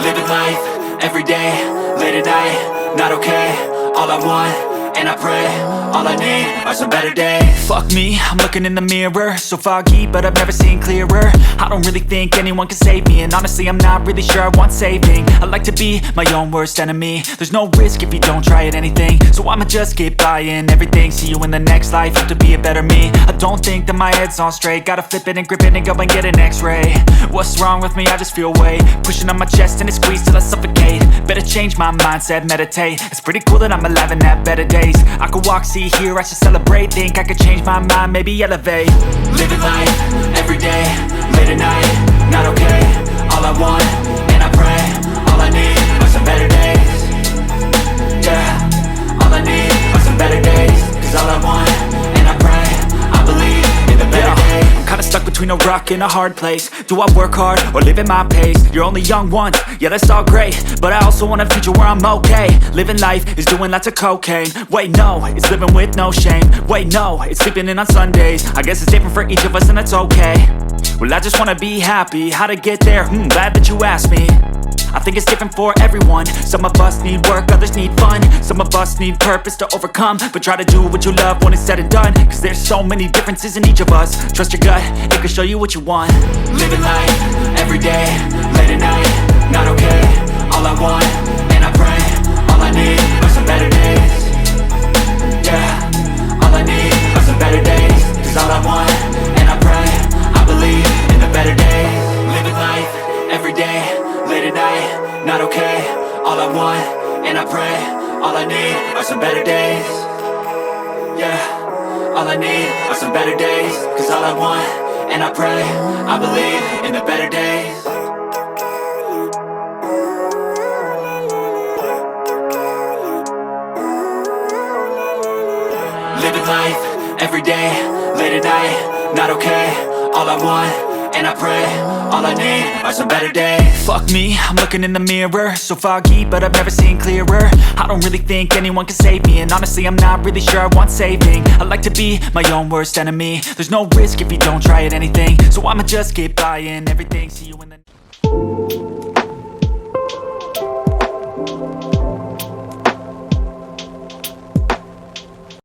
Living life, everyday, late at night, not okay. All I want, and I pray, all I need are some better days. Fuck me, I'm looking in the mirror, so foggy, but I've never seen clearer. I don't really think anyone can save me, and honestly I'm not really sure I want saving. I like to be my own worst enemy. There's no risk if you don't try at anything, so I'ma just keep buying everything. See you in the next life, have to be a better me. I don't think that my head's on straight, gotta flip it and grip it and go and get an x-ray. What's wrong with me? I just feel weight pushing on my chest and it squeezes till I suffocate. Better change my mindset, meditate. It's pretty cool that I'm alive and have better days. I could walk, see, hear, I should celebrate. Think I could change my mind, maybe elevate. Living life, everyday, late at night, not okay. All I want, and I pray, all I need are some better days. Yeah, all I need are some better days. Cause all I want, and I pray, I believe in the better days. I'm kinda stuck between a rock and a hard place. Do I work hard or live at my pace? You're only young once, yeah that's all great, but I also want a future where I'm okay. Living life is doing lots of cocaine. Wait no, it's living with no shame. Wait no, it's sleeping in on Sundays. I guess it's different for each of us and that's okay. Well I just wanna be happy, how to get there? Glad that you asked me. I think it's different for everyone. Some of us need work, others need fun. Some of us need purpose to overcome. But try to do what you love when it's said and done. Cause there's so many differences in each of us. Trust your gut, it can show you what you want. Living life, everyday, late at night, not okay. All I want, and I pray, all I need are some better days. Yeah, all I need are some better days. Cause all I want, and I pray, I believe in the better days. Living life, everyday, late at night, not okay. All I want, and I pray, all I need are some better days. Yeah, all I need are some better days. Cause all I want, and I pray, I believe in the better days. Living life, everyday, late at night, not okay. All I want, and I pray, all I need are some better days. Fuck me, I'm looking in the mirror, so foggy, but I've never seen clearer. I don't really think anyone can save me, and honestly I'm not really sure I want saving. I like to be my own worst enemy. There's no risk if you don't try at anything, so I'ma just keep buying everything. See you in the